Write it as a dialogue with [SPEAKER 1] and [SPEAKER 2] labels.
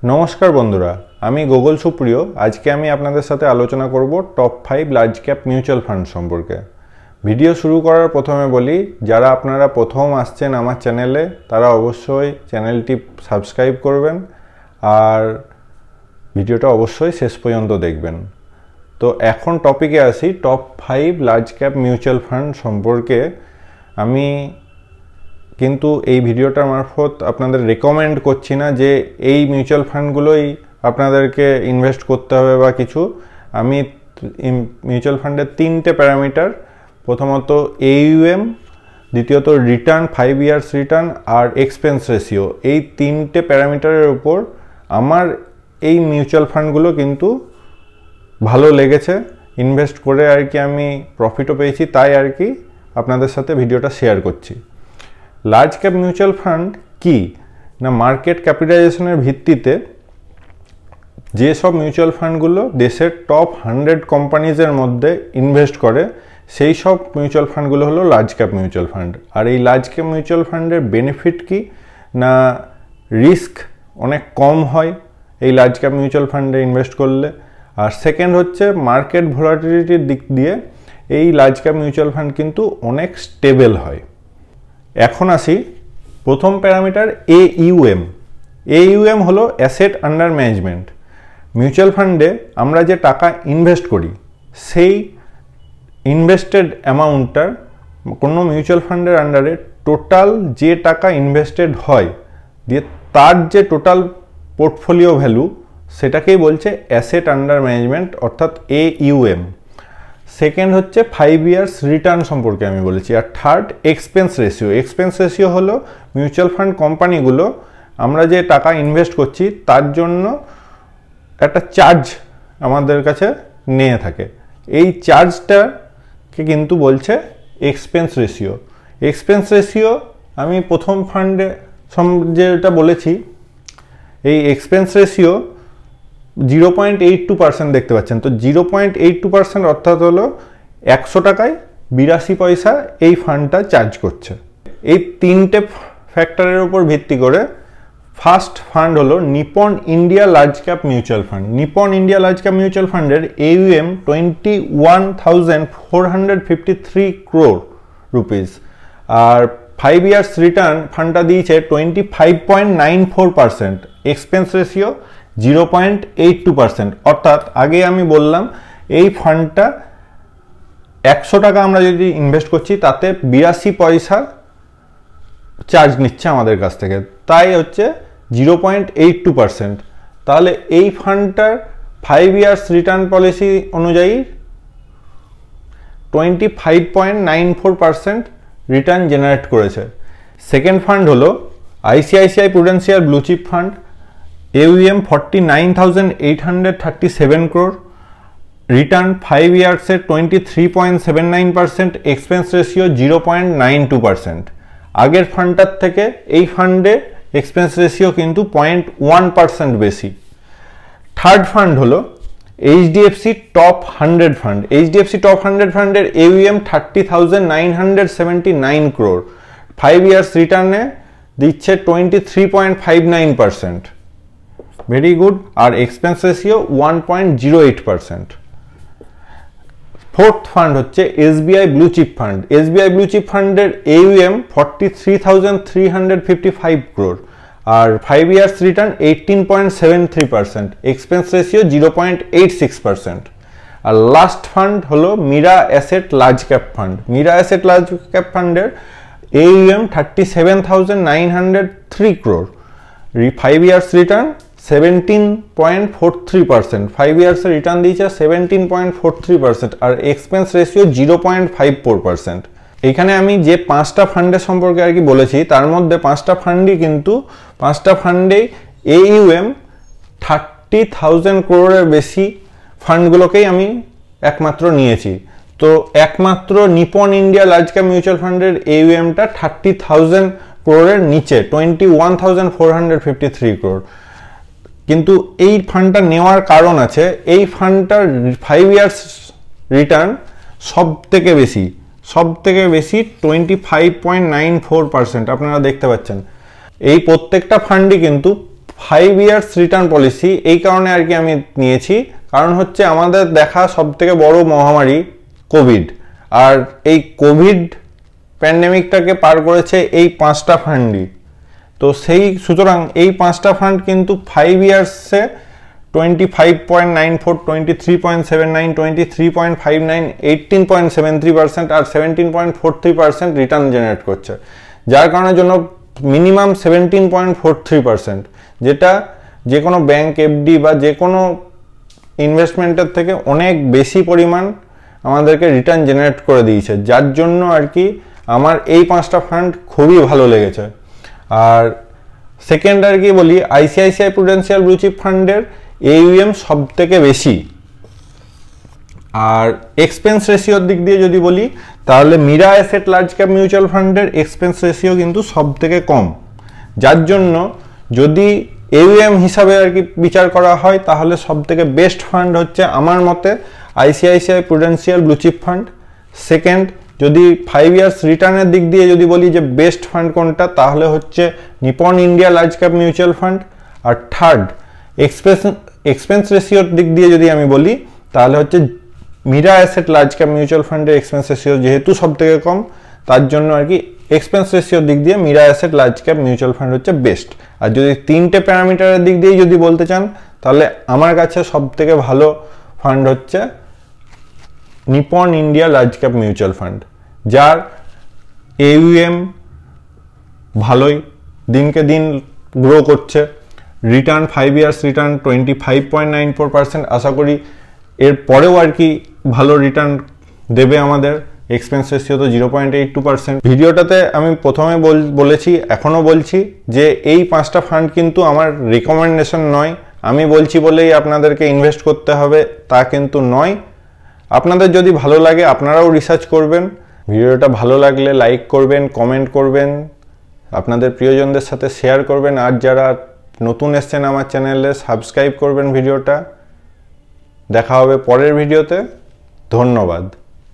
[SPEAKER 1] নমস্কার বন্ধুরা, আমি গোগল সুপ্রিয়। আজকে আমি আপনাদের সাথে আলোচনা করব top 5 large cap mutual fund সম্পর্কে। ভিডিও শুরু করার প্রথমে বলি, যারা আপনারা প্রথম আসছেন আমার চ্যানেলে তারা অবশ্যই চ্যানেলটি সাবস্ক্রাইব করবেন আর ভিডিওটা অবশ্যই শেষ পর্যন্ত দেখবেন। তো এখন টপিকে আসি, top 5 large cap mutual fund সম্পর্কে। আমি কিন্তু এই ভিডিওটার মারফত আপনাদের রেকমেন্ড করছি না যে এই মিউচুয়াল ফান্ডগুলোই আপনাদেরকে ইনভেস্ট করতে হবে বা কিছু। আমি মিউচুয়াল ফান্ডের 3টে প্যারামিটার, প্রথমত AUM, দ্বিতীয়ত রিটার্ন 5 ইয়ার্স রিটার্ন আর এক্সপেন্স রেশিও, এই 3টে প্যারামিটারের উপর আমার এই মিউচুয়াল ফান্ডগুলো কিন্তু ভালো লেগেছে, ইনভেস্ট করে আর কি আমি প্রফিটও পেয়েছি, তাই আর কি আপনাদের সাথে ভিডিওটা শেয়ার করছি। লার্জ ক্যাপ মিউচুয়াল ফান্ড কি না, মার্কেট ক্যাপিটালাইজেশনের ভিত্তিতে যেসব মিউচুয়াল ফান্ডগুলো দেশের টপ 100 কোম্পানিজের মধ্যে ইনভেস্ট করে সেই সব মিউচুয়াল ফান্ডগুলো হলো লার্জ ক্যাপ মিউচুয়াল ফান্ড। আর এই লার্জ ক্যাপ মিউচুয়াল ফান্ডের বেনিফিট কি না, রিস্ক অনেক কম হয় এই লার্জ ক্যাপ মিউচুয়াল ফান্ডে ইনভেস্ট করলে। আর সেকেন্ড হচ্ছে মার্কেট ভোলাটিলিটির দিক দিয়ে এই লার্জ ক্যাপ মিউচুয়াল ফান্ড কিন্তু অনেক স্টেবল হয়। এখন আসি প্রথম প্যারামিটার AUM। AUM হলো অ্যাসেট আন্ডার ম্যানেজমেন্ট। মিউচুয়াল ফান্ডে আমরা যে টাকা ইনভেস্ট করি সেই ইনভেস্টেড অ্যামাউন্টটার কোনো মিউচুয়াল ফান্ডের আন্ডারে টোটাল যে টাকা ইনভেস্টেড হয় দিয়ে তার যে টোটাল পোর্টফোলিও ভ্যালু সেটাকেই বলছে অ্যাসেট আন্ডার ম্যানেজমেন্ট, অর্থাৎ AUM। সেকেন্ড হচ্ছে 5 ইয়ার্স রিটার্ন সম্পর্কে আমি বলেছি। আর third expense ratio. Expense ratio হলো মিউচুয়াল ফান্ড কোম্পানিগুলো আমরা যে টাকা ইনভেস্ট করছি তার জন্য একটা চার্জ আমাদের কাছে নিয়ে থাকে, এই চার্জটাকে কিন্তু বলছে এক্সপেন্স রেশিও। এক্সপেন্স রেশিও আমি প্রথম ফান্ডে যেটা বলেছি, এই এক্সপেন্স রেশিও 0.82% দেখতে পাচ্ছেন। তো 0.82% অর্থাৎ হলো 100 টাকায় 82 পয়সা এই ফান্ডটা চার্জ করছে। এই 3টে ফ্যাক্টরের উপর ভিত্তি করে ফার্স্ট ফান্ড হলো Nipon India large cap mutual fund. Nipon India large cap mutual ফান্ডের AUM 21,453 crore রুপিস। আর 5 ইয়ার্স রিটার্ন ফান্ডটা দিয়েছে 25.94%। Expense ratio 0.82%। অর্থাৎ আগে আমি বললাম এই ফান্ডটা 100 টাকা আমরা যদি ইনভেস্ট করছি তাতে 82 পয়সা চার্জ নিচ্ছে আমাদের কাছ থেকে, তাই হচ্ছে 0.82%। তাহলে এই ফান্ডটার 5 ইয়ার্স রিটার্ন পলিসি অনুযায়ী 25.94% রিটার্ন জেনারেট করেছে। সেকেন্ড ফান্ড হলো ICICI Prudential blue chip fund. AUM 49,837 crore, রিটার্ন 5 ইয়ার্সের 23.79%, এক্সপেন্স রেশিও 0.92%। আগের ফান্ডটার থেকে এই ফান্ডে এক্সপেন্স রেশিও কিন্তু 0.1% বেশি। থার্ড ফান্ড হলো HDFC top 100 fund. HDFC top 100 ফান্ডের AUM 30,979 crore, 5 ইয়ার্স রিটার্নে দিচ্ছে 23.59%, ভেরি গুড। আর এক্সপেন্স রেশিও 1.08%। ফোর্থ ফান্ড হচ্ছে SBI blue chip fund. SBI blue chip ফান্ডের AUM 43,355 crore, আর 5 ইয়ার্স রিটার্ন 18.73%, এক্সপেন্স রেশিও 0.86%। আর লাস্ট ফান্ড হলো Mirae asset large cap fund. Mirae asset large cap ফান্ডের AUM 37,903 crore, 5 years return 17.43%, 5 years return দিয়েছে 17.43%, আর expense ratio 0.54%। এইখানে আমি যে 5টা ফান্ডের সম্পর্কে আর কি বলেছি তার মধ্যে 5টা ফান্ডই কিন্তু 5টা ফান্ডেই AUM 30,000 crore বেশি ফান্ডগুলোকেই আমি একমাত্র নিয়েছি। তো একমাত্র Nipon India large cap mutual ফান্ডের AUMটা 30,000 crore নিচে, 21,453 crore। কিন্তু এই ফান্ডটা নেওয়ার কারণ আছে, এই ফান্ডটার 5 ইয়ার্স রিটার্ন সব থেকে বেশি 25.94%। আপনারা দেখতে পাচ্ছেন এই প্রত্যেকটা ফান্ডই কিন্তু 5 ইয়ার্স রিটার্ন পলিসি এই কারণে আর কি আমি নিয়েছি, কারণ হচ্ছে আমাদের দেখা সবথেকে বড় মহামারী কোভিড, আর এই কোভিড প্যান্ডেমিকটাকে পার করেছে এই 5টা ফান্ডই। তো সেই সুতরাং এই 5টা ফান্ড কিন্তু 5 ইয়ার্সে 25.94, 23.79, 23.59, 18.73% আর 17.43% রিটার্ন জেনারেট করছে, যার কারণের জন্য মিনিমাম 17.43%, যেটা যে কোনো ব্যাংক এফডি বা যে কোনো ইনভেস্টমেন্টের থেকে অনেক বেশি পরিমাণ আমাদেরকে রিটার্ন জেনারেট করে দিয়েছে, যার জন্য আর কি আমার এই 5টা ফান্ড খুবই ভালো লেগেছে। আর সেকেন্ড আর কি বলি, আইসিআইসিআই প্রুডেন্সিয়াল ব্লু চিপ ফান্ডের AUM সব থেকে বেশি। আর এক্সপেন্স রেশিওর দিক দিয়ে যদি বলি, তাহলে Mirae asset large cap mutual ফান্ডের এক্সপেন্স রেশিও কিন্তু সব থেকে কম, যার জন্য যদি AUM হিসাবে আর কি বিচার করা হয় তাহলে সব থেকে বেস্ট ফান্ড হচ্ছে আমার মতে ICICI Prudential blue chip fund. Second, যদি 5 ইয়ার্স রিটার্নের দিক দিয়ে যদি বলি যে বেস্ট ফান্ড কোনটা, তাহলে হচ্ছে Nippon India large cap mutual fund. আর থার্ড, এক্সপেন্স রেশিওর দিক দিয়ে যদি আমি বলি, তাহলে হচ্ছে Mirae asset large cap mutual ফান্ডের এক্সপেন্স রেশিও যেহেতু সব থেকে কম, তার জন্য আর কি এক্সপেন্স রেশিওর দিক দিয়ে Mirae asset large cap mutual fund হচ্ছে বেস্ট। আর যদি 3টে প্যারামিটারের দিক দিয়ে যদি বলতে চান, তাহলে আমার কাছে সব থেকে ভালো ফান্ড হচ্ছে Nippon India large cap mutual fund, যার AUM ভালোই দিনকে দিন গ্রো করছে। রিটার্ন 5 ইয়ার্স রিটার্ন 25.94%, আশা করি এর পরেও আর কি ভালো রিটার্ন দেবে আমাদের। এক্সপেন্স রেশিও তো 0.82%। ভিডিওটাতে আমি প্রথমে বলেছি, এখনও বলছি যে এই 5টা ফান্ড কিন্তু আমার রিকমেন্ডেশন নয়, আমি বলছি বলেই আপনাদেরকে ইনভেস্ট করতে হবে তা কিন্তু নয়। আপনাদের যদি ভালো লাগে আপনারাও রিসার্চ করবেন। ভিডিওটা ভালো লাগলে লাইক করবেন, কমেন্ট করবেন, আপনাদের প্রিয়জনদের সাথে শেয়ার করবেন, আর যারা নতুন এসছেন আমার চ্যানেলে সাবস্ক্রাইব করবেন ভিডিওটা। দেখা হবে পরের ভিডিওতে। ধন্যবাদ।